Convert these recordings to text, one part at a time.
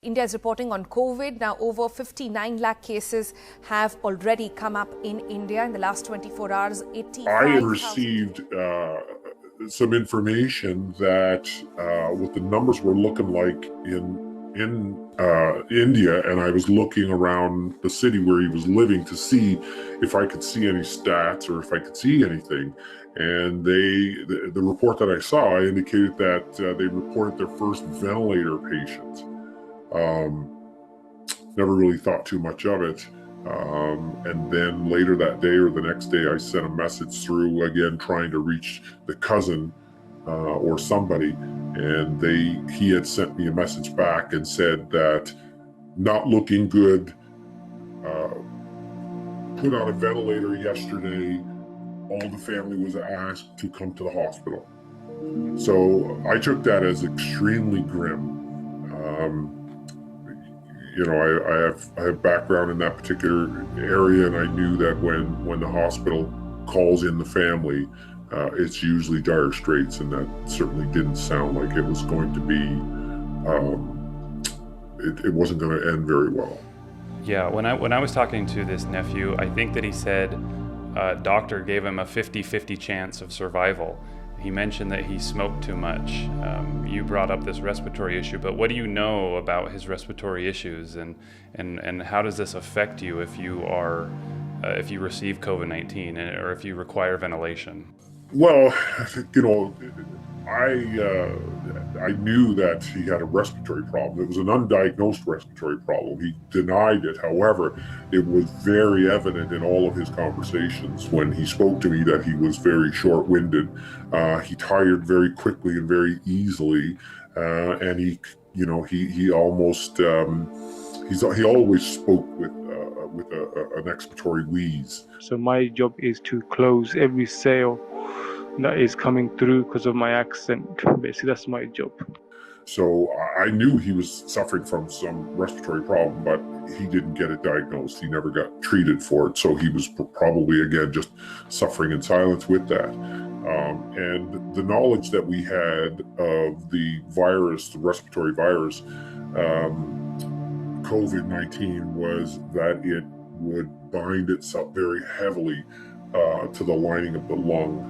India is reporting on COVID. Now, over 59 lakh cases have already come up in India in the last 24 hours. 85,000. I received some information that what the numbers were looking like in India, and I was looking around the city where he was living to see if I could see any stats or if I could see anything. And the report that I saw indicated that they reported their first ventilator patient. Never really thought too much of it. And then later that day or the next day, I sent a message through again, trying to reach the cousin or somebody. And he had sent me a message back and said that not looking good, put on a ventilator yesterday. All the family was asked to come to the hospital. So I took that as extremely grim. I have background in that particular area, and I knew that when the hospital calls in the family, it's usually dire straits, and that certainly didn't sound like it was going to be. It wasn't going to end very well. Yeah, when I was talking to this nephew, I think that he said doctor gave him a 50-50 chance of survival. He mentioned that he smoked too much. You brought up this respiratory issue, but what do you know about his respiratory issues, and how does this affect you if you receive COVID-19 or if you require ventilation? Well, I knew that he had a respiratory problem. It was an undiagnosed respiratory problem. He denied it. However, it was very evident in all of his conversations when he spoke to me that he was very short-winded. He tired very quickly and very easily, and he almost he always spoke with an expiratory wheeze. So my job is to close every sale that is coming through because of my accent. Basically, that's my job. So I knew he was suffering from some respiratory problem, but he didn't get it diagnosed. He never got treated for it. So he was probably, again, just suffering in silence with that. And the knowledge that we had of the virus, the respiratory virus, COVID-19, was that it would bind itself very heavily to the lining of the lung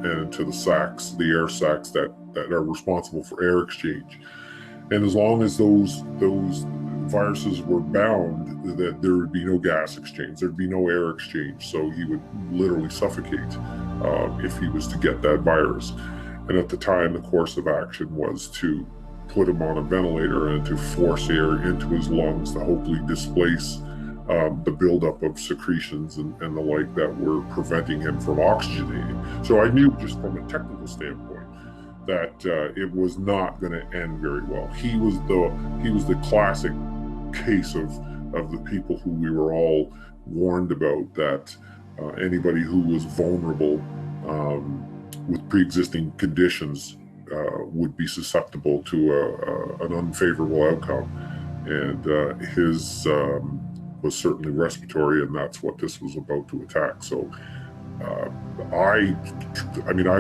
and to the sacs, the air sacs that are responsible for air exchange. And as long as those viruses were bound, that there would be no gas exchange, there'd be no air exchange. So he would literally suffocate if he was to get that virus. And at the time, the course of action was to put him on a ventilator and to force air into his lungs to hopefully displace the buildup of secretions and the like that were preventing him from oxygenating. So I knew just from a technical standpoint that it was not going to end very well. He was the classic case of the people who we were all warned about, that anybody who was vulnerable with pre-existing conditions would be susceptible to an unfavorable outcome. And his was certainly respiratory, and that's what this was about to attack. So I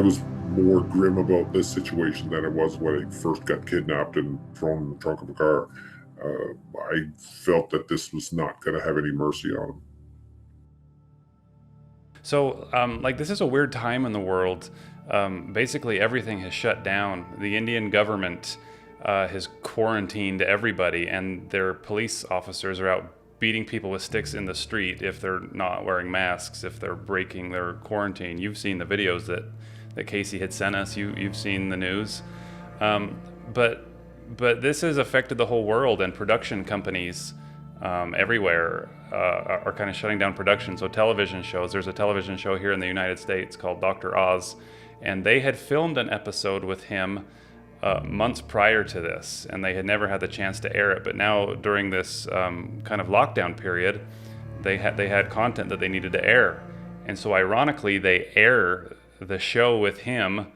was more grim about this situation than it was when I first got kidnapped and thrown in the trunk of a car. I felt that this was not going to have any mercy on him. So, this is a weird time in the world. Basically, everything has shut down. The Indian government has quarantined everybody, and their police officers are out beating people with sticks in the street if they're not wearing masks, if they're breaking their quarantine. You've seen the videos that Casey had sent us. You've seen the news. But this has affected the whole world, and production companies everywhere are kind of shutting down production. So television shows, there's a television show here in the United States called Dr. Oz, and they had filmed an episode with him months prior to this, and they had never had the chance to air it. But now, during this kind of lockdown period, they had content that they needed to air, and so ironically, they air the show with him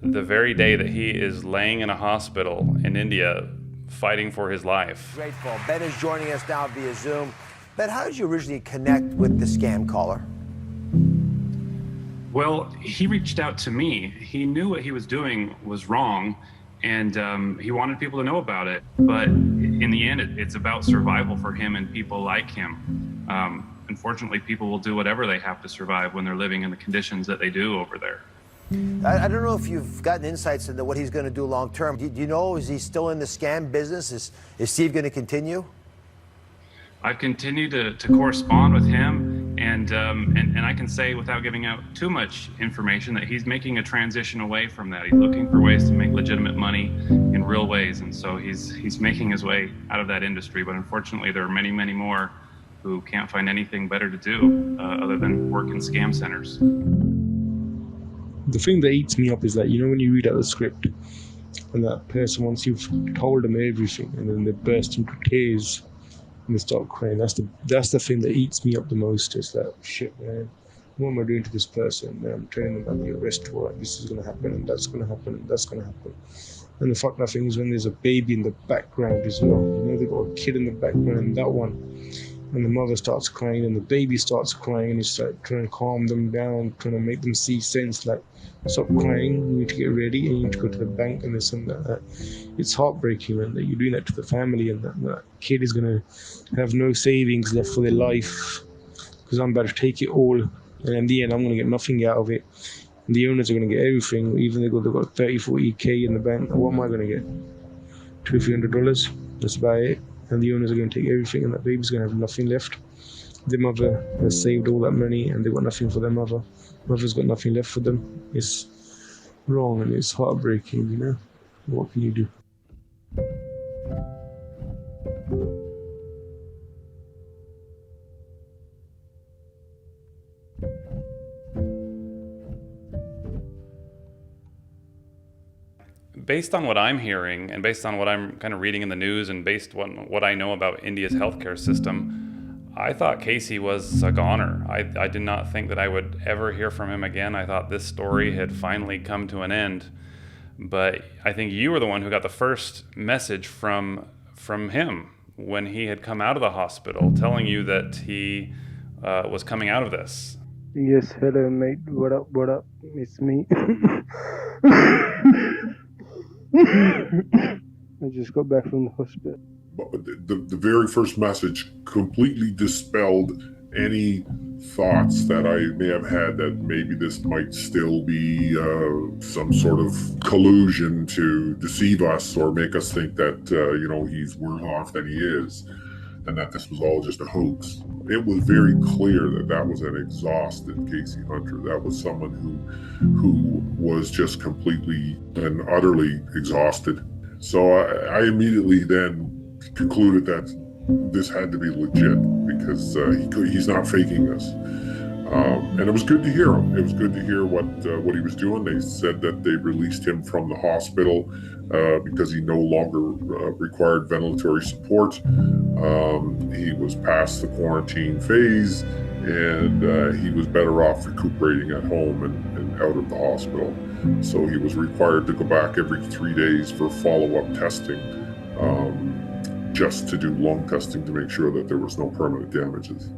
the very day that he is laying in a hospital in India, fighting for his life. Grateful. Ben is joining us now via Zoom. Ben, how did you originally connect with the scam caller? Well, he reached out to me. He knew what he was doing was wrong, and he wanted people to know about it. But in the end, it's about survival for him and people like him. Unfortunately, people will do whatever they have to survive when they're living in the conditions that they do over there. I don't know if you've gotten insights into what he's going to do long term. Do you know, is he still in the scam business? Is Steve going to continue? I've continued to correspond with him, and I can say without giving out too much information that he's making a transition away from that. He's looking for ways to make legitimate money in real ways, and so he's making his way out of that industry. But unfortunately, there are many, many more who can't find anything better to do other than work in scam centers. The thing that eats me up is that, you know, when you read out the script and that person, once you've told them everything, and then they burst into tears and they start crying, that's the thing that eats me up the most. Is that, shit, man, what am I doing to this person? And I'm telling them I'm the arrest warrant, this is going to happen, and that's going to happen, and that's going to happen. And the fucked up thing is when there's a baby in the background as well. You know, they've got a kid in the background, and that one. And the mother starts crying, and the baby starts crying, and he's like trying to calm them down, trying to make them see sense, like, stop crying, you need to get ready, and you need to go to the bank, and there's something like that. It's heartbreaking, man, that you're doing that to the family, and that kid is going to have no savings left for their life, because I'm about to take it all, and in the end, I'm going to get nothing out of it. And the owners are going to get everything, even though they've got 30, 40K in the bank. What am I going to get? $200-300? That's about it. And the owners are going to take everything, and that baby's going to have nothing left. Their mother has saved all that money, and they've got nothing for their mother. Mother's got nothing left for them. It's wrong, and it's heartbreaking, you know? What can you do? Based on what I'm hearing, and based on what I'm kind of reading in the news, and based on what I know about India's healthcare system, I thought Casey was a goner. I did not think that I would ever hear from him again. I thought this story had finally come to an end. But I think you were the one who got the first message from him when he had come out of the hospital, telling you that he was coming out of this. Yes, hello mate, what up, it's me. I just got back from the hospital. The very first message completely dispelled any thoughts that I may have had that maybe this might still be some sort of collusion to deceive us or make us think that, he's worse off than he is, and that this was all just a hoax. It was very clear that was an exhausted Casey Hunter. That was someone who was just completely and utterly exhausted. So I immediately then concluded that this had to be legit, because he's not faking this. And it was good to hear him. It was good to hear what he was doing. They said that they released him from the hospital because he no longer required ventilatory support. He was past the quarantine phase, and he was better off recuperating at home and out of the hospital. So he was required to go back every 3 days for follow-up testing, just to do lung testing to make sure that there was no permanent damages.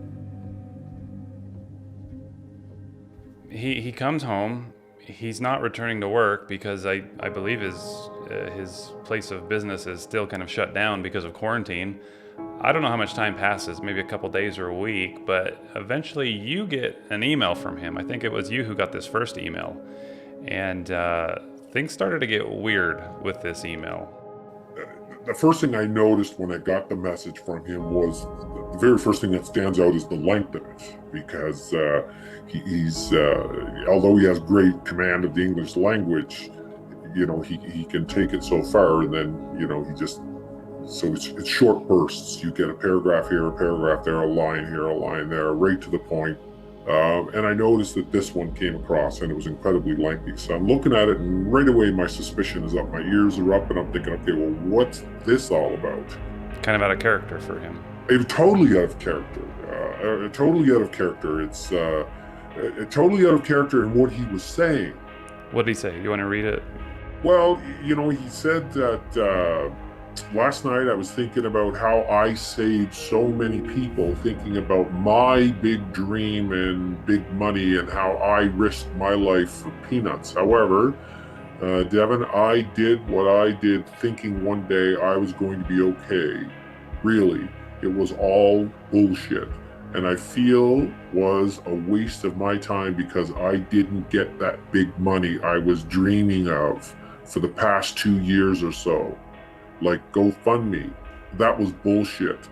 He comes home. He's not returning to work because I believe his place of business is still kind of shut down because of quarantine. I don't know how much time passes, maybe a couple days or a week, but eventually you get an email from him. I think it was you who got this first email. And things started to get weird with this email. The first thing I noticed when I got the message from him was the very first thing that stands out is the length of it, because he's although he has great command of the English language, he can take it so far, and then he just, so it's short bursts. You get a paragraph here, a paragraph there, a line here, a line there, right to the point. And I noticed that this one came across and it was incredibly lengthy. So I'm looking at it, and right away my suspicion is up. My ears are up, and I'm thinking, okay, well, what's this all about? Kind of out of character for him. Totally out of character. Totally out of character. It's totally out of character in what he was saying. What did he say? You want to read it? Well, he said that last night I was thinking about how I saved so many people, thinking about my big dream and big money and how I risked my life for peanuts. However, Devin, I did what I did thinking one day I was going to be okay. Really, it was all bullshit. And I feel was a waste of my time because I didn't get that big money I was dreaming of for the past 2 years or so. Like GoFundMe, that was bullshit.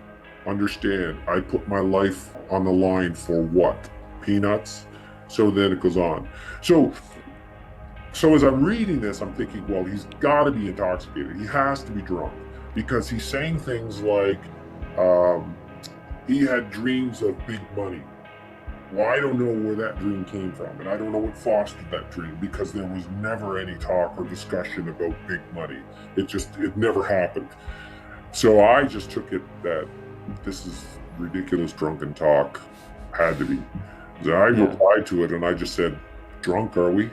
Understand, I put my life on the line for what? Peanuts? So then it goes on. So as I'm reading this, I'm thinking, well, he's got to be intoxicated. He has to be drunk because he's saying things like he had dreams of big money. Well, I don't know where that dream came from, and I don't know what fostered that dream because there was never any talk or discussion about big money. It never happened. So I just took it that this is ridiculous drunken talk. Had to be. So I replied to it and I just said, drunk are we?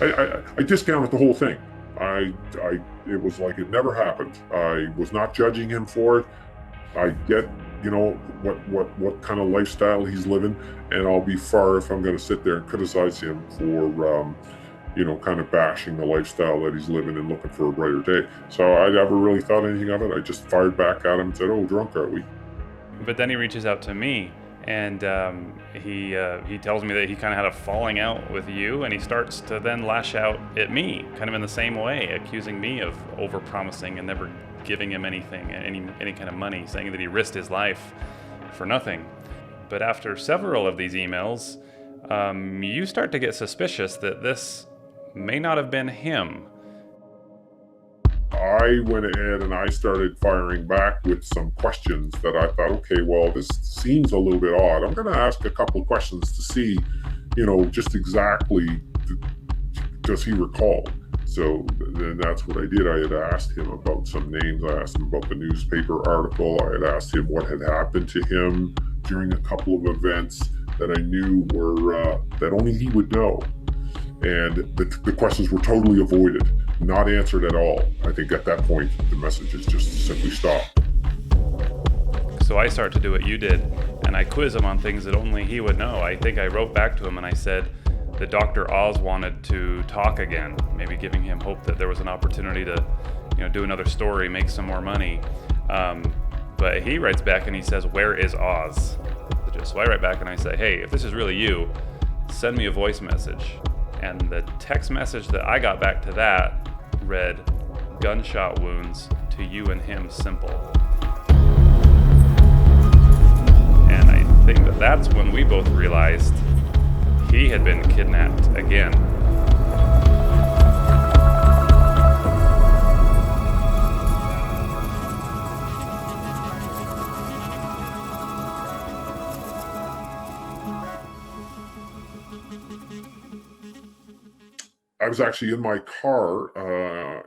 I discounted the whole thing. It was like it never happened. I was not judging him for it. I get, what kind of lifestyle he's living, and I'll be far if I'm going to sit there and criticize him for, kind of bashing the lifestyle that he's living and looking for a brighter day. So I never really thought anything of it. I just fired back at him and said, "Oh, drunk are we?" But then he reaches out to me, and he tells me that he kind of had a falling out with you, and he starts to then lash out at me, kind of in the same way, accusing me of overpromising and never giving him anything, any kind of money, saying that he risked his life for nothing. But after several of these emails, you start to get suspicious that this may not have been him. I went ahead and I started firing back with some questions that I thought, okay, well, this seems a little bit odd. I'm going to ask a couple of questions to see, just exactly does he recall? So then that's what I did. I had asked him about some names. I asked him about the newspaper article. I had asked him what had happened to him during a couple of events that I knew were that only he would know. And the questions were totally avoided, not answered at all. I think at that point, the messages just simply stopped. So I start to do what you did, and I quiz him on things that only he would know. I think I wrote back to him and I said that Dr. Oz wanted to talk again, maybe giving him hope that there was an opportunity to, do another story, make some more money. But he writes back and he says, "Where is Oz?" So I write back and I say, "Hey, if this is really you, send me a voice message." And the text message that I got back to that read, "Gunshot wounds to you and him, simple." And I think that's when we both realized he had been kidnapped again. I was actually in my car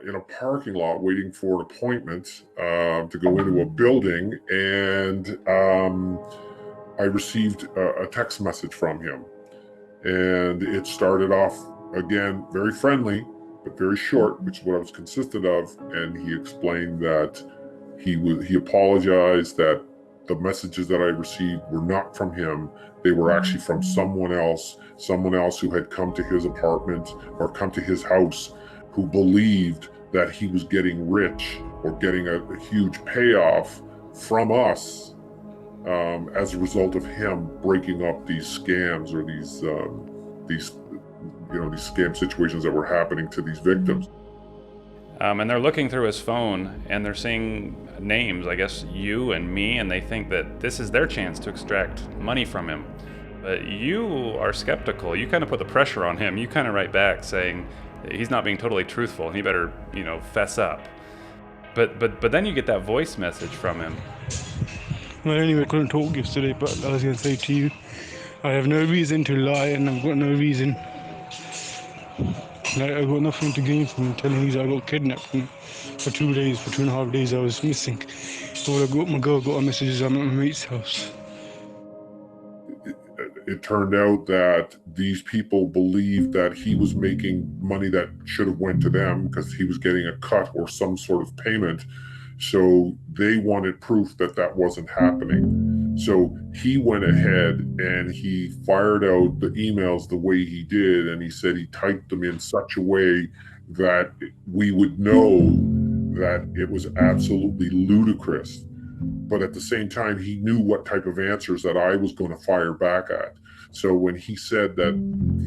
in a parking lot waiting for an appointment to go into a building, and I received a text message from him. And it started off, again, very friendly, but very short, which is what I was consistent of. And he explained that he apologized that the messages that I received were not from him. They were actually from someone else who had come to his apartment or come to his house, who believed that he was getting rich or getting a huge payoff from us as a result of him breaking up these scams or these scam situations that were happening to these victims. And they're looking through his phone and they're seeing names, I guess you and me, and they think that this is their chance to extract money from him. But you are skeptical. You kind of put the pressure on him. You kind of write back saying he's not being totally truthful and he better, fess up. But then you get that voice message from him. Well, anyway, I couldn't talk yesterday, but I was going to say to you, I have no reason to lie, and I've got no reason. I've got nothing to gain from telling you that I got kidnapped. And for 2.5 days I was missing. My girl got a message I'm at my mate's house. It turned out that these people believed that he was making money that should have went to them because he was getting a cut or some sort of payment. So they wanted proof that that wasn't happening. So he went ahead and he fired out the emails the way he did, and he said he typed them in such a way that we would know that it was absolutely ludicrous. But at the same time, he knew what type of answers that I was going to fire back at. So when he said that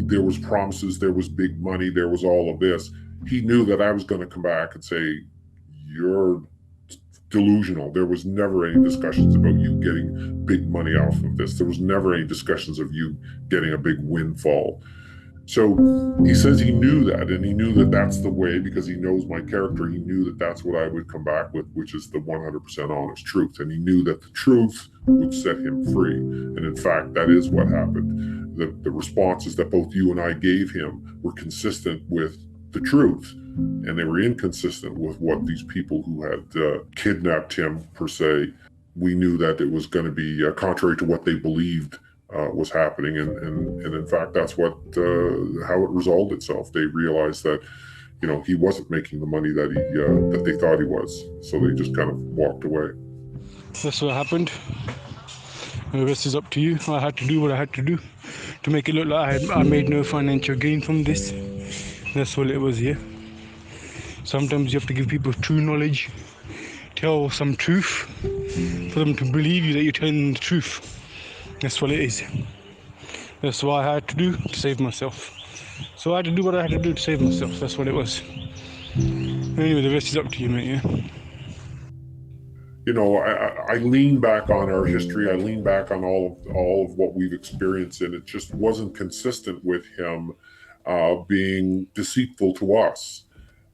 there was promises, there was big money, there was all of this, he knew that I was going to come back and say, you're delusional. There was never any discussions about you getting big money off of this. There was never any discussions of you getting a big windfall. So he says he knew that, and he knew that that's the way, because he knows my character. He knew that that's what I would come back with, which is the 100% honest truth. And he knew that the truth would set him free. And in fact, that is what happened. The responses that both you and I gave him were consistent with the truth, and they were inconsistent with what these people who had kidnapped him, per se, we knew that it was going to be contrary to what they believed was happening, and in fact, that's what how it resolved itself. They realized that, he wasn't making the money that that they thought he was, so they just kind of walked away. That's what happened. The rest is up to you. I had to do what I had to do to make it look like I made no financial gain from this. That's all it was, yeah. Sometimes you have to give people true knowledge, tell some truth, for them to believe you that you're telling them the truth. That's what it is. That's what I had to do to save myself. So I had to do what I had to do to save myself. That's what it was. Anyway, the rest is up to you, mate, yeah? I lean back on our history. I lean back on all of what we've experienced, and it just wasn't consistent with him being deceitful to us.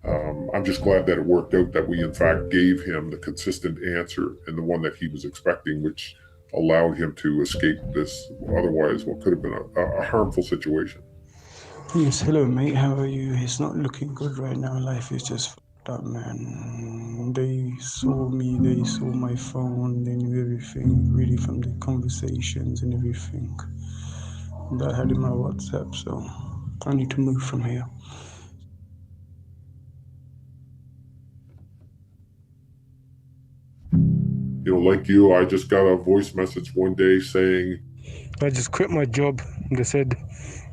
I'm just glad that it worked out, that we in fact gave him the consistent answer and the one that he was expecting, which allowed him to escape this, otherwise what could have been a harmful situation. Yes, hello mate, how are you? It's not looking good right now. Life is just fucked up, man. They saw me, they saw my phone, they knew everything, really, from the conversations and everything that I had in my WhatsApp, so I need to move from here. Like you, I just got a voice message one day saying, I just quit my job. They said,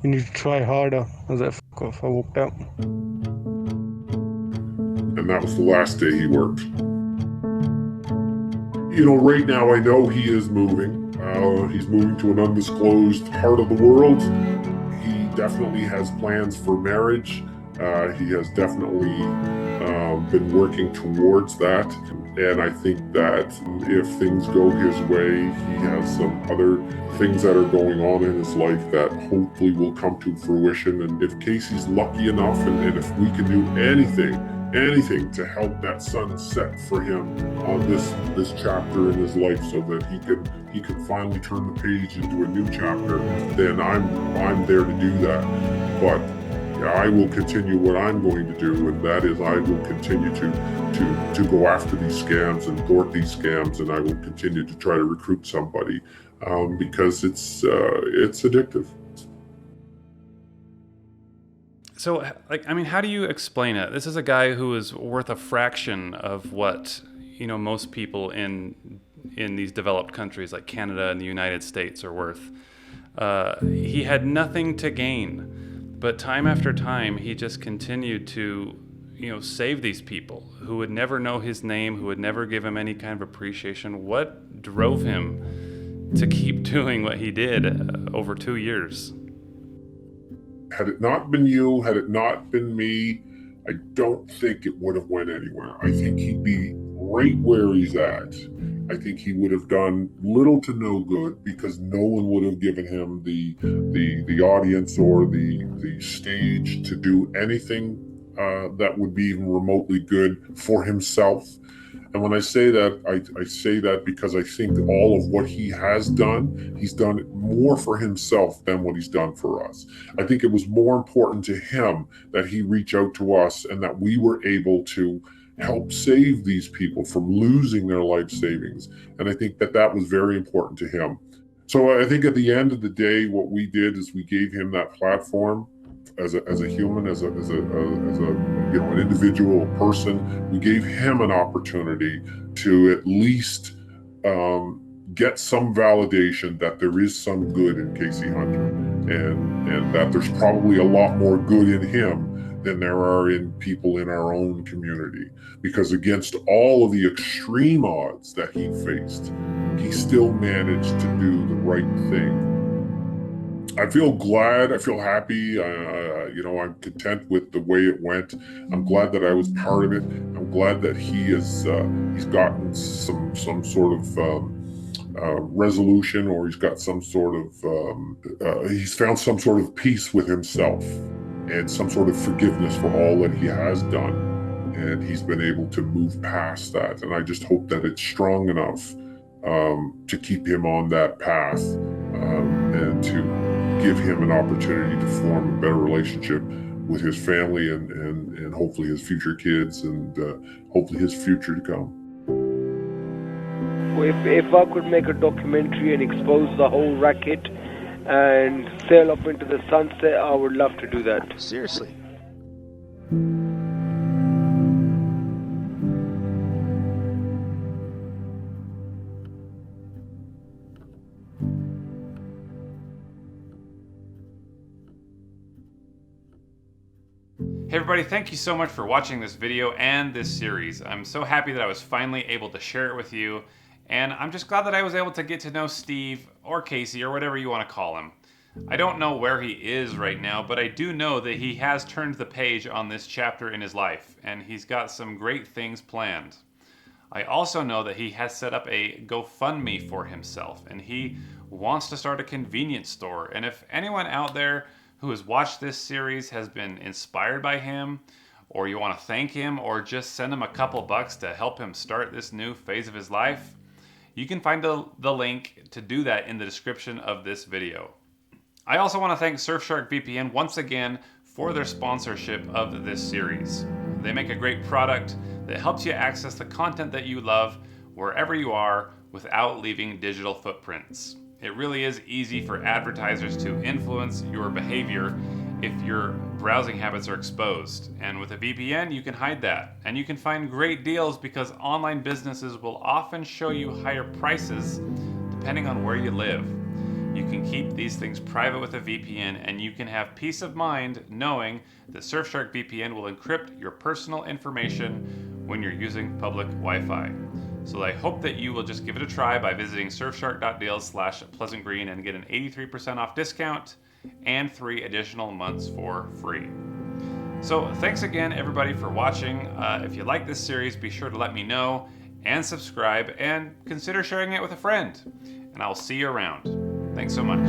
you need to try harder. I was like, fuck off. I walked out. And that was the last day he worked. Right now I know he is moving. He's moving to an undisclosed part of the world. He definitely has plans for marriage. He has definitely been working towards that. And I think that if things go his way, he has some other things that are going on in his life that hopefully will come to fruition. And if Casey's lucky enough, and if we can do anything to help that sun set for him on this chapter in his life, so that he can finally turn the page into a new chapter, then I'm there to do that. But I will continue what I'm going to do, and that is I will continue to go after these scams and thwart these scams, and I will continue to try to recruit somebody because it's addictive. So, how do you explain it? This is a guy who is worth a fraction of what most people in these developed countries like Canada and the United States are worth. He had nothing to gain. But time after time, he just continued to, save these people who would never know his name, who would never give him any kind of appreciation. What drove him to keep doing what he did over 2 years? Had it not been you, had it not been me, I don't think it would have went anywhere. I think he'd be right where he's at. I think he would have done little to no good, because no one would have given him the audience or the stage to do anything that would be even remotely good for himself. And when I say that, I say that because I think all of what he has done, he's done it more for himself than what he's done for us. I think it was more important to him that he reach out to us, and that we were able to help save these people from losing their life savings. And I think that was very important to him. So I think at the end of the day, what we did is we gave him that platform as a human, as an individual person. We gave him an opportunity to at least get some validation that there is some good in Casey Hunter, and that there's probably a lot more good in him than there are in people in our own community. Because against all of the extreme odds that he faced, he still managed to do the right thing. I feel glad, I feel happy, I'm content with the way it went. I'm glad that I was part of it. I'm glad that he's gotten some sort of resolution, or he's got some sort of, he's found some sort of peace with himself and some sort of forgiveness for all that he has done. And he's been able to move past that. And I just hope that it's strong enough to keep him on that path, and to give him an opportunity to form a better relationship with his family and hopefully his future kids, and hopefully his future to come. If I could make a documentary and expose the whole racket and sail up into the sunset, I would love to do that. Seriously. Hey everybody, thank you so much for watching this video and this series. I'm so happy that I was finally able to share it with you, and I'm just glad that I was able to get to know Steve, or Casey, or whatever you want to call him. I don't know where he is right now, but I do know that he has turned the page on this chapter in his life, and he's got some great things planned. I also know that he has set up a GoFundMe for himself, and he wants to start a convenience store. And if anyone out there who has watched this series has been inspired by him, or you want to thank him, or just send him a couple bucks to help him start this new phase of his life, you can find the link to do that in the description of this video. I also want to thank Surfshark VPN once again for their sponsorship of this series. They make a great product that helps you access the content that you love wherever you are without leaving digital footprints. It really is easy for advertisers to influence your behavior if your browsing habits are exposed. And with a VPN, you can hide that. And you can find great deals because online businesses will often show you higher prices depending on where you live. You can keep these things private with a VPN, and you can have peace of mind knowing that Surfshark VPN will encrypt your personal information when you're using public Wi-Fi. So I hope that you will just give it a try by visiting surfshark.deals/pleasantgreen and get an 83% off discount and 3 additional months for free. So thanks again everybody for watching. If you like this series, be sure to let me know and subscribe, and consider sharing it with a friend. And I'll see you around. Thanks so much.